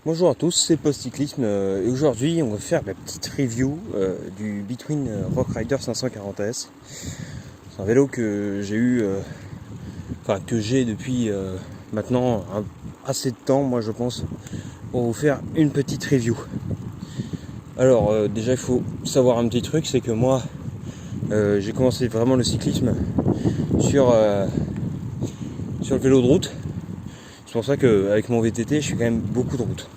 Bonjour à tous, c'est Postcyclisme et aujourd'hui on va faire la petite review du Between Rock Rider 540S. C'est un vélo que j'ai eu, que j'ai depuis maintenant assez de temps, moi je pense, pour vous faire une petite review. Alors déjà il faut savoir un petit truc, c'est que moi j'ai commencé vraiment le cyclisme sur le vélo de route. C'est pour ça qu'avec mon VTT, je fais quand même beaucoup de route.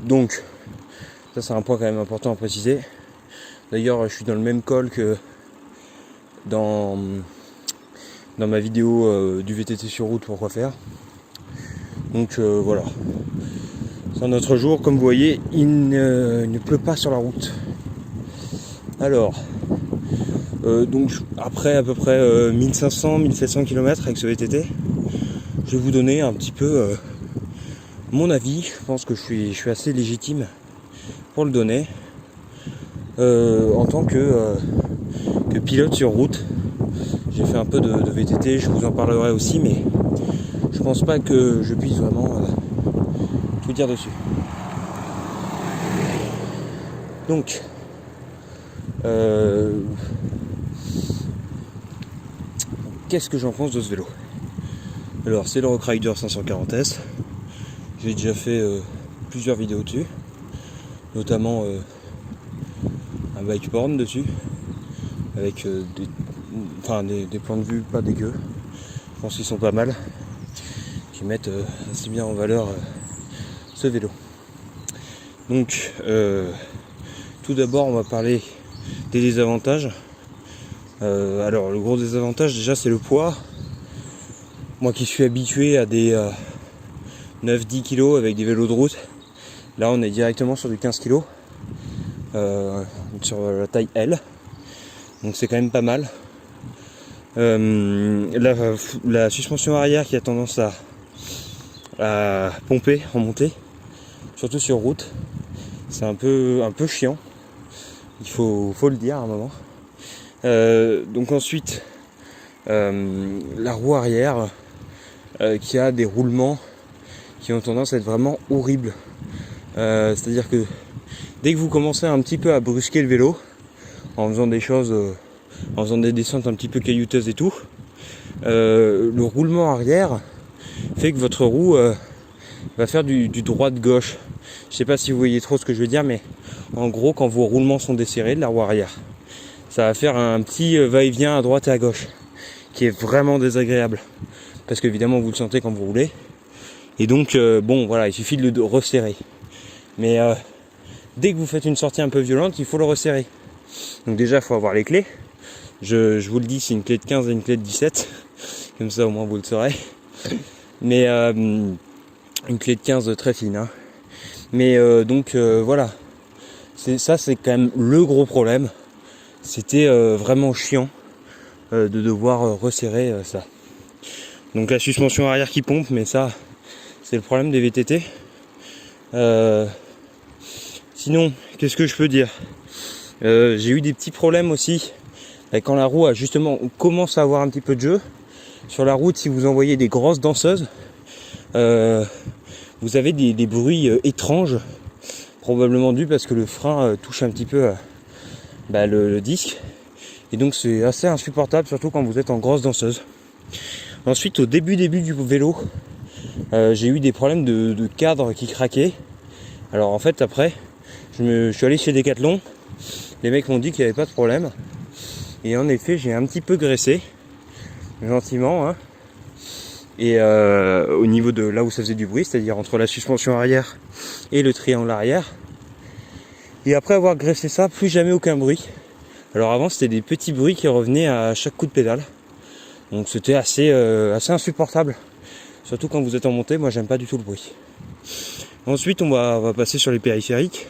Donc, ça c'est un point quand même important à préciser. D'ailleurs, je suis dans le même col que dans ma vidéo du VTT sur route, pourquoi faire. Donc voilà. C'est un autre jour, comme vous voyez, il ne pleut pas sur la route. Alors, donc après à peu près 1500-1700 km avec ce VTT, je vais vous donner un petit peu mon avis. Je pense que je suis assez légitime pour le donner en tant que pilote sur route. J'ai fait un peu de VTT, je vous en parlerai aussi, mais je pense pas que je puisse vraiment tout dire dessus. Donc qu'est-ce que j'en pense de ce vélo? Alors c'est le Rock Rider 540S. J'ai déjà fait plusieurs vidéos dessus, notamment un bike porn dessus, avec des points de vue pas dégueux. Je pense qu'ils sont pas mal, qui mettent assez bien en valeur ce vélo. Donc tout d'abord on va parler des désavantages. Alors le gros désavantage déjà c'est le poids. Moi qui suis habitué à des 9-10 kg avec des vélos de route, là on est directement sur du 15 kg sur la taille L, donc c'est quand même pas mal. La suspension arrière qui a tendance à pomper en montée, surtout sur route, c'est un peu chiant, il faut le dire à un moment. Donc ensuite la roue arrière qui a des roulements qui ont tendance à être vraiment horribles. C'est-à-dire que dès que vous commencez un petit peu à brusquer le vélo en faisant des choses, en faisant des descentes un petit peu caillouteuses et tout, le roulement arrière fait que votre roue va faire du droit de gauche. Je sais pas si vous voyez trop ce que je veux dire, mais en gros quand vos roulements sont desserrés de la roue arrière, ça va faire un petit va-et-vient à droite et à gauche qui est vraiment désagréable parce qu'évidemment vous le sentez quand vous roulez. Et donc bon voilà, il suffit de le resserrer. Mais dès que vous faites une sortie un peu violente, il faut le resserrer. Donc déjà il faut avoir les clés. Je vous le dis, c'est une clé de 15 et une clé de 17. Comme ça au moins vous le saurez. Mais une clé de 15 très fine. Hein. Mais donc voilà. C'est quand même le gros problème. C'était vraiment chiant de devoir resserrer ça. Donc la suspension arrière qui pompe, mais ça c'est le problème des VTT. Sinon, qu'est-ce que je peux dire? J'ai eu des petits problèmes aussi quand la roue on commence à avoir un petit peu de jeu. Sur la route, si vous envoyez des grosses danseuses, vous avez des bruits étranges, probablement dus parce que le frein touche un petit peu le disque. Et donc c'est assez insupportable, surtout quand vous êtes en grosse danseuse. Ensuite, au début du vélo, j'ai eu des problèmes de cadre qui craquaient. Alors en fait après je suis allé chez Decathlon, les mecs m'ont dit qu'il n'y avait pas de problème. Et en effet j'ai un petit peu graissé, gentiment, hein. Et au niveau de là où ça faisait du bruit, c'est-à-dire entre la suspension arrière et le triangle arrière. Et après avoir graissé ça, plus jamais aucun bruit. Alors avant c'était des petits bruits qui revenaient à chaque coup de pédale. Donc c'était assez insupportable. Surtout quand vous êtes en montée, moi j'aime pas du tout le bruit. Ensuite on va passer sur les périphériques.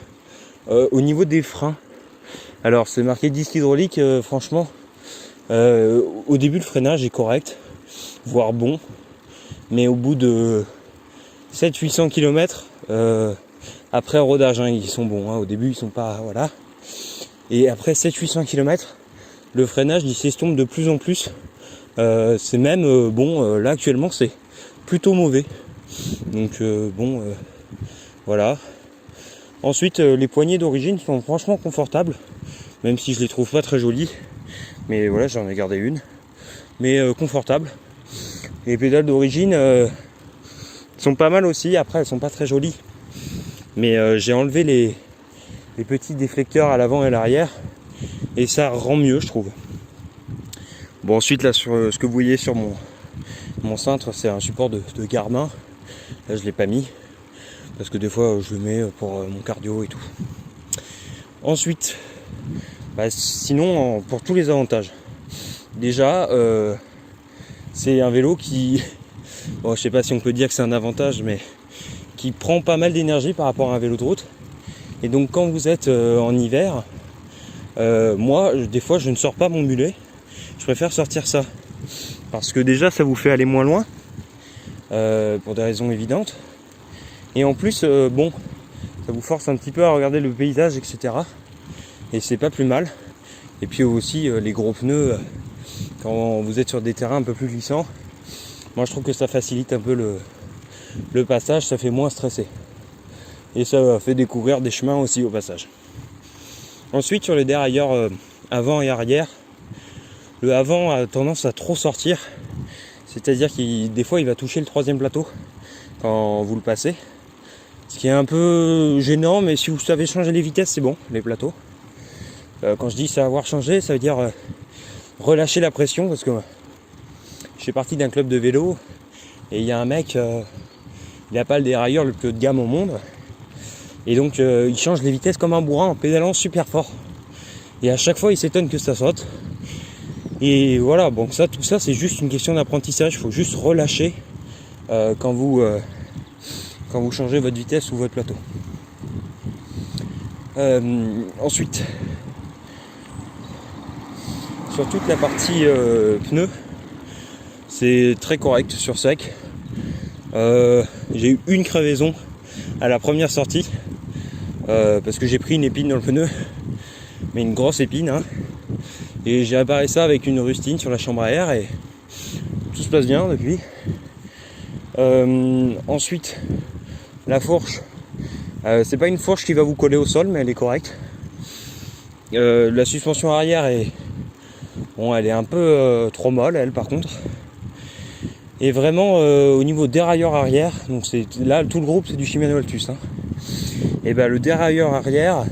Au niveau des freins, alors c'est marqué disque hydraulique, franchement, au début le freinage est correct, voire bon, mais au bout de 700-800 km, après rodage, hein, ils sont bons, hein, au début ils sont pas, voilà, et après 700-800 km, le freinage il s'estompe de plus en plus, c'est même, là actuellement c'est plutôt mauvais. Donc voilà. Ensuite les poignées d'origine sont franchement confortables, même si je les trouve pas très jolies. Mais voilà, j'en ai gardé une. Mais confortable. Les pédales d'origine sont pas mal aussi, après elles sont pas très jolies. Mais j'ai enlevé les petits déflecteurs à l'avant et à l'arrière. Et ça rend mieux, je trouve. Bon, ensuite là sur ce que vous voyez sur mon cintre, c'est un support de Garmin. Là je l'ai pas mis. Parce que des fois je le mets pour mon cardio et tout. Ensuite, sinon pour tous les avantages. Déjà, c'est un vélo qui, bon, je sais pas si on peut dire que c'est un avantage, mais qui prend pas mal d'énergie par rapport à un vélo de route. Et donc quand vous êtes en hiver, moi des fois je ne sors pas mon mulet. Je préfère sortir ça. Parce que déjà ça vous fait aller moins loin, pour des raisons évidentes. Et en plus, ça vous force un petit peu à regarder le paysage, etc. Et c'est pas plus mal. Et puis aussi les gros pneus, quand vous êtes sur des terrains un peu plus glissants, moi je trouve que ça facilite un peu le passage, ça fait moins stresser. Et ça fait découvrir des chemins aussi au passage. Ensuite sur les dérailleurs avant et arrière, le avant a tendance à trop sortir. C'est-à-dire qu'il des fois il va toucher le troisième plateau quand vous le passez. Ce qui est un peu gênant, mais si vous savez changer les vitesses, c'est bon, les plateaux. Quand je dis savoir changer, ça veut dire relâcher la pression, parce que je fais partie d'un club de vélo et il y a un mec, il n'a pas le dérailleur le plus haut de gamme au monde, et donc il change les vitesses comme un bourrin en pédalant super fort. Et à chaque fois il s'étonne que ça saute. Et voilà, bon tout ça c'est juste une question d'apprentissage, il faut juste relâcher quand vous changez votre vitesse ou votre plateau. Ensuite, sur toute la partie pneus, c'est très correct sur sec. J'ai eu une crevaison à la première sortie parce que j'ai pris une épine dans le pneu, mais une grosse épine, hein. Et j'ai réparé ça avec une rustine sur la chambre à air et tout se passe bien depuis. Ensuite, la fourche, c'est pas une fourche qui va vous coller au sol, mais elle est correcte. La suspension arrière elle est un peu trop molle, elle, par contre. Et vraiment au niveau dérailleur arrière, donc c'est là tout le groupe c'est du Shimano Altus, hein. Et le dérailleur arrière,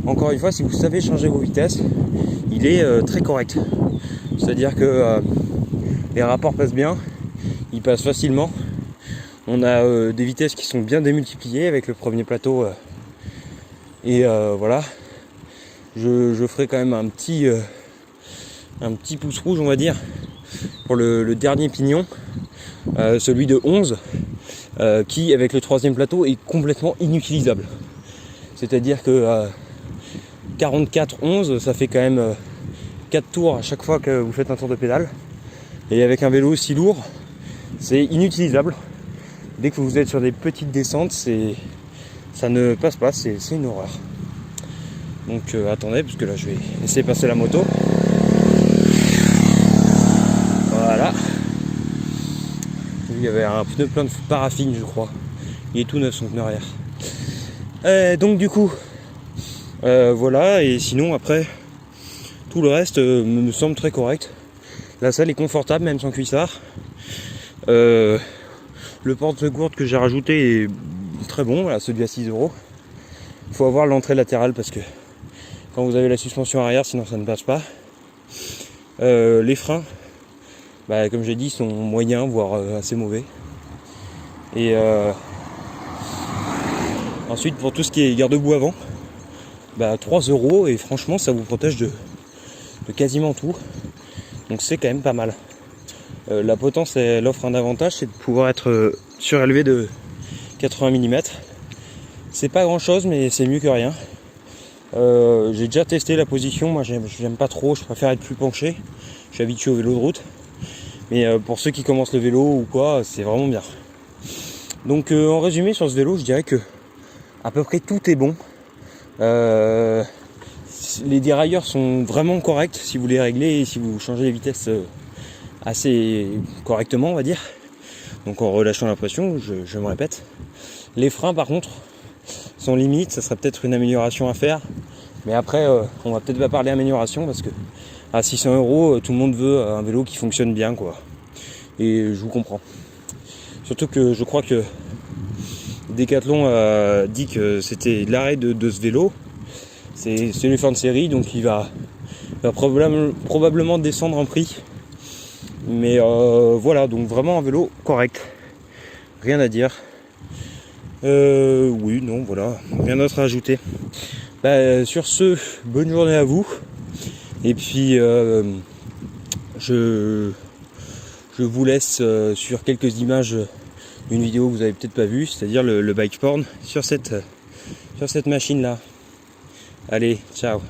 encore une fois, si vous savez changer vos vitesses, il est très correct. C'est-à-dire que les rapports passent bien, ils passent facilement. On a des vitesses qui sont bien démultipliées avec le premier plateau. Et voilà. Je ferai quand même un petit pouce rouge, on va dire, pour le dernier pignon, celui de 11, qui avec le troisième plateau est complètement inutilisable. C'est-à-dire que 44-11, ça fait quand même 4 tours à chaque fois que vous faites un tour de pédale. Et avec un vélo aussi lourd, c'est inutilisable. Dès que vous êtes sur des petites descentes, ça ne passe pas, c'est une horreur. Donc attendez, parce que là je vais essayer de passer la moto. Voilà. Il y avait un pneu plein de paraffine, je crois. Il est tout neuf son pneu arrière. Donc du coup, voilà. Et sinon après, tout le reste me semble très correct. La selle est confortable, même sans cuissard. Le porte-gourde que j'ai rajouté est très bon, voilà, celui à 6€. Il faut avoir l'entrée latérale parce que quand vous avez la suspension arrière, sinon ça ne passe pas. Les freins, comme j'ai dit, sont moyens, voire assez mauvais. Et ensuite, pour tout ce qui est garde-boue avant, 3€ et franchement, ça vous protège de quasiment tout. Donc c'est quand même pas mal. La potence, elle offre un avantage, c'est de pouvoir être surélevé de 80 mm. C'est pas grand chose, mais c'est mieux que rien. J'ai déjà testé la position, moi j'aime pas trop, je préfère être plus penché. Je suis habitué au vélo de route. Mais pour ceux qui commencent le vélo ou quoi, c'est vraiment bien. Donc en résumé sur ce vélo, je dirais que à peu près tout est bon. Les dérailleurs sont vraiment corrects si vous les réglez et si vous changez les vitesses assez correctement, on va dire. Donc en relâchant la pression, je me répète. Les freins par contre sont limites, ça serait peut-être une amélioration à faire. Mais après, on va peut-être pas parler amélioration parce que à 600 €, tout le monde veut un vélo qui fonctionne bien, quoi. Et je vous comprends. Surtout que je crois que Decathlon a dit que c'était l'arrêt de ce vélo. C'est les fins de série, donc il va probablement descendre en prix. Mais voilà, donc vraiment un vélo correct. Rien à dire. Oui, non, voilà, rien d'autre à ajouter. Sur ce, bonne journée à vous. Et puis je vous laisse sur quelques images d'une vidéo que vous avez peut-être pas vue, c'est-à-dire le bike porn sur cette machine là. Allez, ciao.